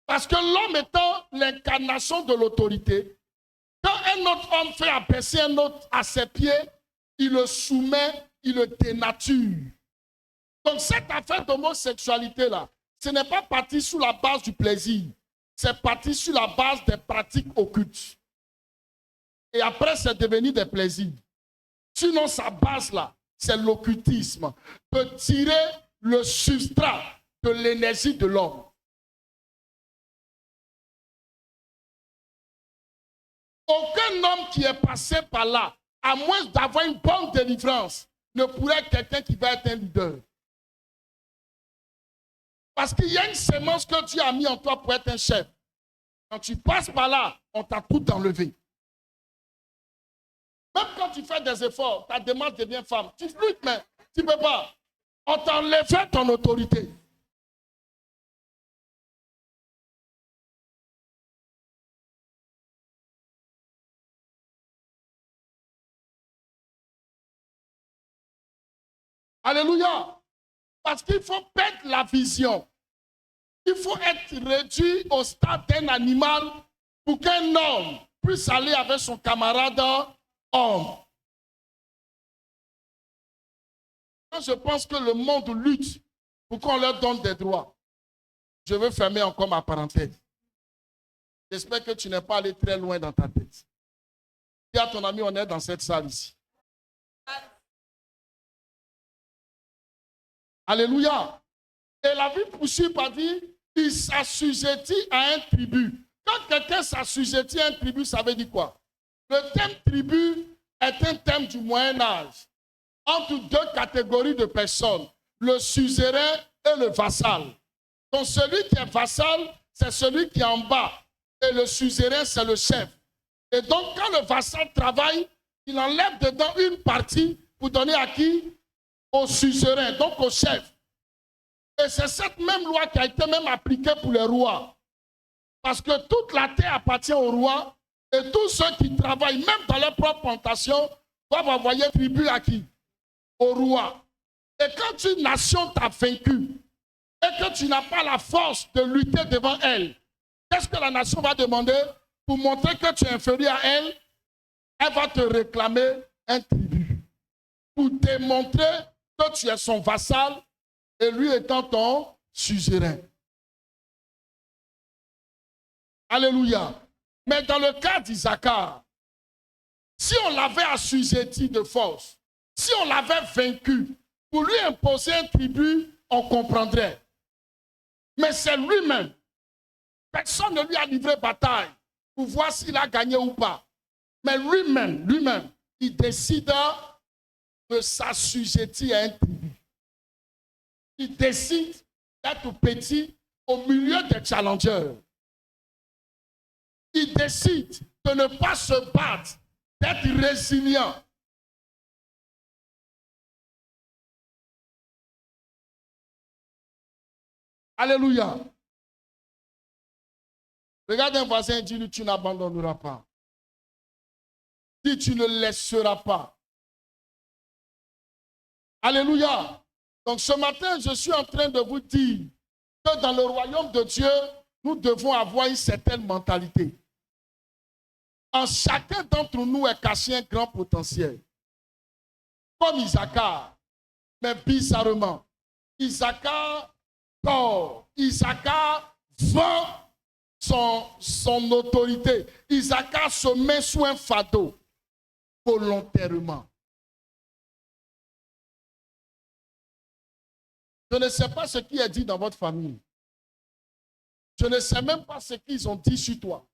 Parce que l'homme étant l'incarnation de l'autorité, quand un autre homme fait abaisser un autre à ses pieds, il le soumet, il le dénature. Donc cette affaire d'homosexualité-là, ce n'est pas parti sous la base du plaisir, c'est parti sur la base des pratiques occultes. Et après, c'est devenu des plaisirs. Sinon, sa base-là, c'est l'occultisme, de tirer le substrat de l'énergie de l'homme. Aucun homme qui est passé par là, à moins d'avoir une bonne délivrance, ne pourrait être quelqu'un qui va être un leader. Parce qu'il y a une sémence que Dieu a mis en toi pour être un chef. Quand tu passes par là, on t'a tout enlevé. Même quand tu fais des efforts, ta demande devient femme. Tu luttes, mais tu ne peux pas. On t'a enlevé ton autorité. Alléluia. Parce qu'il faut perdre la vision. Il faut être réduit au stade d'un animal pour qu'un homme puisse aller avec son camarade homme. Je pense que le monde lutte pour qu'on leur donne des droits. Je veux fermer encore ma parenthèse. J'espère que tu n'es pas allé très loin dans ta tête. Dis à ton ami, on est dans cette salle ici. Alléluia. Et la Bible poursuit par dire, il s'assujettit à un tribu. Quand quelqu'un s'assujettit à un tribu, ça veut dire quoi? Le thème tribu est un thème du Moyen-Âge. Entre deux catégories de personnes, le suzerain et le vassal. Donc celui qui est vassal, c'est celui qui est en bas. Et le suzerain, c'est le chef. Et donc quand le vassal travaille, il enlève dedans une partie pour donner à qui? Au suzerain, donc au chef. Et c'est cette même loi qui a été même appliquée pour les rois. Parce que toute la terre appartient aux rois et tous ceux qui travaillent, même dans leur propre plantation, doivent envoyer tribut à qui? Au roi. Et quand une nation t'a vaincu et que tu n'as pas la force de lutter devant elle, qu'est-ce que la nation va demander? Pour montrer que tu es inférieur à elle, elle va te réclamer un tribut. Pour démontrer que tu es son vassal et lui étant ton suzerain. Alléluia. Mais dans le cas d'Isaacar, si on l'avait assujetti de force, si on l'avait vaincu, pour lui imposer un tribut, on comprendrait. Mais c'est lui-même. Personne ne lui a livré bataille pour voir s'il a gagné ou pas. Mais lui-même, il décide de s'assujettir à un tribut. Il décide d'être petit au milieu des challengers. Il décide de ne pas se battre, d'être résilient. Alléluia. Regarde un voisin et dis-lui, tu n'abandonneras pas. Dis, tu ne laisseras pas. Alléluia. Donc ce matin, je suis en train de vous dire que dans le royaume de Dieu, nous devons avoir une certaine mentalité. En chacun d'entre nous est caché un grand potentiel. Comme Isaacar, mais bizarrement. Isaacar tord. Isaacar vend son autorité. Isaacar se met sous un fardeau volontairement. Je ne sais pas ce qui est dit dans votre famille. Je ne sais même pas ce qu'ils ont dit sur toi.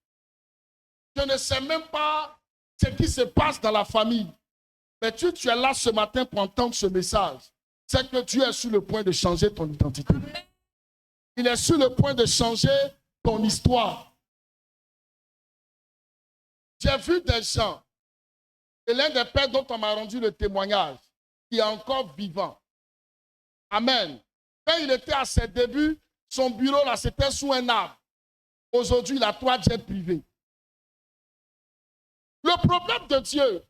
Je ne sais même pas ce qui se passe dans la famille. Mais tu es là ce matin pour entendre ce message. C'est que Dieu est sur le point de changer ton identité. Il est sur le point de changer ton histoire. J'ai vu des gens, et l'un des pères dont on m'a rendu le témoignage, qui est encore vivant. Amen. Quand il était à ses débuts, son bureau là, c'était sous un arbre. Aujourd'hui, il a 3 jets privés. Le problème de Dieu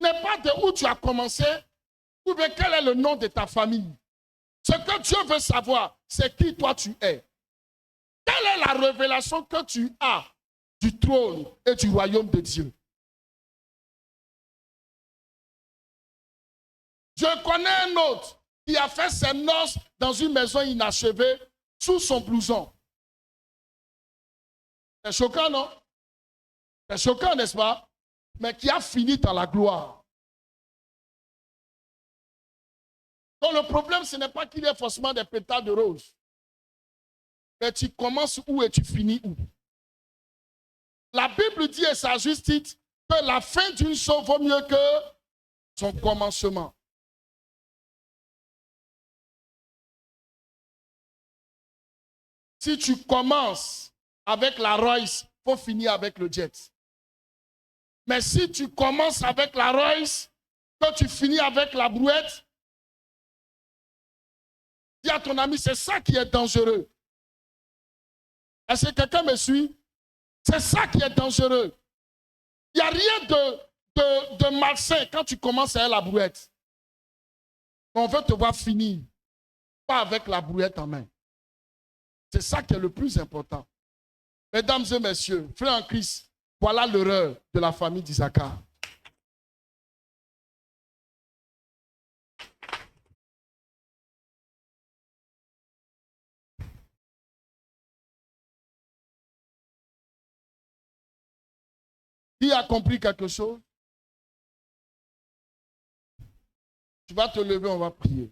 n'est pas de où tu as commencé, ou bien quel est le nom de ta famille. Ce que Dieu veut savoir, c'est qui toi tu es. Quelle est la révélation que tu as du trône et du royaume de Dieu? Je connais un autre qui a fait ses noces dans une maison inachevée sous son blouson. C'est choquant, non? C'est choquant, n'est-ce pas? Mais qui a fini dans la gloire. Donc le problème, ce n'est pas qu'il y ait forcément des pétales de rose. Mais tu commences où et tu finis où? La Bible dit, et ça juste titre, que la fin d'une chose vaut mieux que son commencement. Si tu commences avec la Royce, il faut finir avec le jet. Mais si tu commences avec la Royce, que tu finis avec la brouette, dis à ton ami, c'est ça qui est dangereux. Est-ce que quelqu'un me suit? C'est ça qui est dangereux. Il n'y a rien de malsain quand tu commences avec la brouette. On veut te voir finir, pas avec la brouette en main. C'est ça qui est le plus important. Mesdames et messieurs, frères en Christ, voilà l'erreur de la famille d'Issachar. Qui a compris quelque chose? Tu vas te lever, on va prier.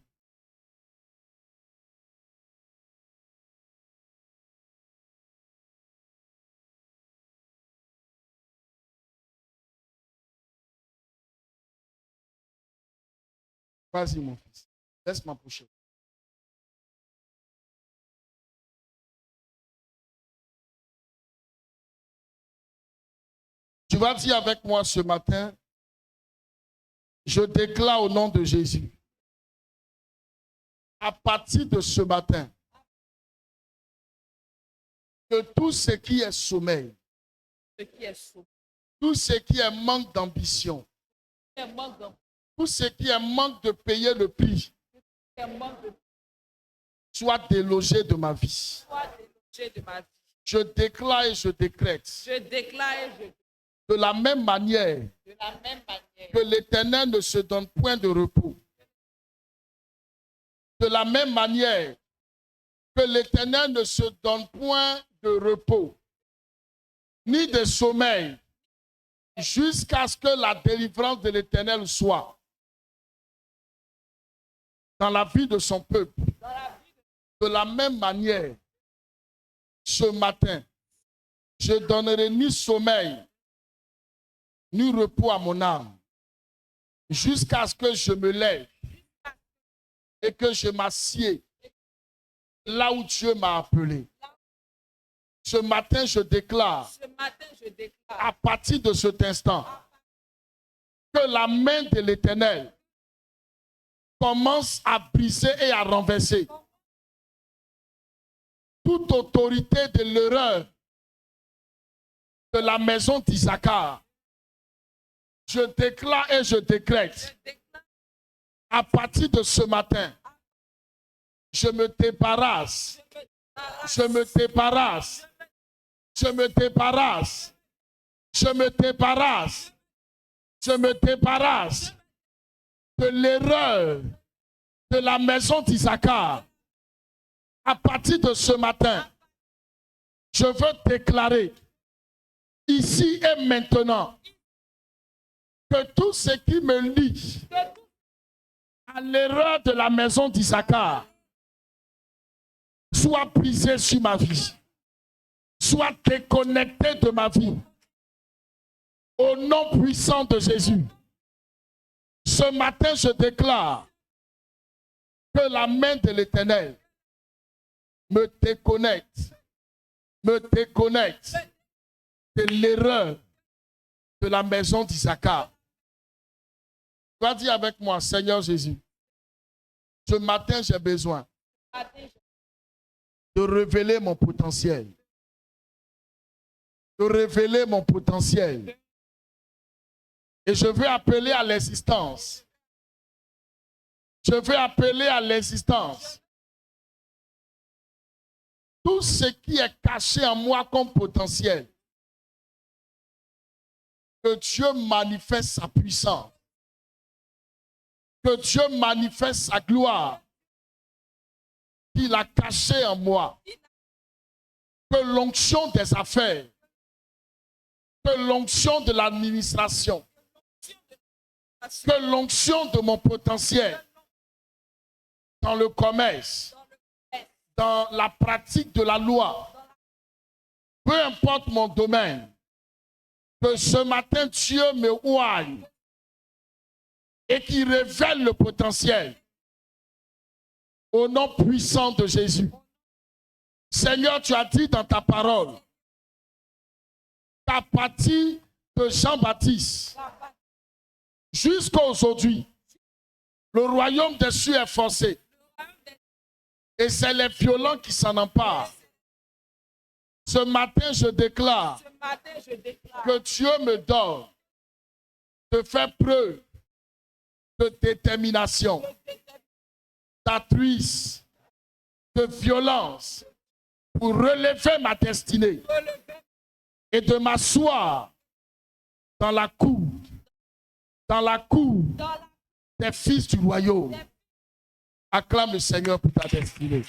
Vas-y, mon fils. Laisse m'approcher. Tu vas dire avec moi ce matin, je déclare au nom de Jésus, à partir de ce matin, que tout ce qui est sommeil, tout ce qui est manque d'ambition, tout ce qui est manque de payer le prix, soit délogé de ma vie. Je déclare et je décrète. De la même manière que l'Éternel ne se donne point de repos. De la même manière que l'Éternel ne se donne point de repos, ni de sommeil, jusqu'à ce que la délivrance de l'Éternel soit dans la vie de son peuple. De la même manière, ce matin, je donnerai ni sommeil, ni repos à mon âme, jusqu'à ce que je me lève et que je m'assieds là où Dieu m'a appelé. Ce matin, je déclare, à partir de cet instant, que la main de l'Éternel commence à briser et à renverser toute autorité de l'erreur de la maison d'Issachar. Je déclare et je décrète, à partir de ce matin, je me débarrasse, je me débarrasse, je me débarrasse, je me débarrasse, je me débarrasse de l'erreur de la maison d'Issachar. À partir de ce matin, je veux déclarer ici et maintenant que tout ce qui me lie à l'erreur de la maison d'Issachar soit brisé sur ma vie. Soit déconnecté de ma vie. Au nom puissant de Jésus. Ce matin, je déclare que la main de l'Éternel me déconnecte de l'erreur de la maison d'Issachar. Tu vas dire avec moi, Seigneur Jésus, ce matin, j'ai besoin de révéler mon potentiel. De révéler mon potentiel. Et je veux appeler à l'existence. Je veux appeler à l'existence tout ce qui est caché en moi comme potentiel. Que Dieu manifeste sa puissance. Que Dieu manifeste sa gloire qu'il a caché en moi. Que l'onction des affaires, que l'onction de l'administration, que l'onction de mon potentiel dans le commerce, dans la pratique de la loi, peu importe mon domaine, que ce matin Dieu me oigne et qu'il révèle le potentiel au nom puissant de Jésus. Seigneur, tu as dit dans ta parole qu'à partir de Jean-Baptiste jusqu'à aujourd'hui, le royaume des cieux est forcé. Et c'est les violents qui s'en emparent. Ce matin, je déclare que Dieu me donne de faire preuve de détermination, d'altruisme, de violence pour relever ma destinée et de m'asseoir dans la cour des fils du royaume. Acclame le Seigneur pour ta destinée.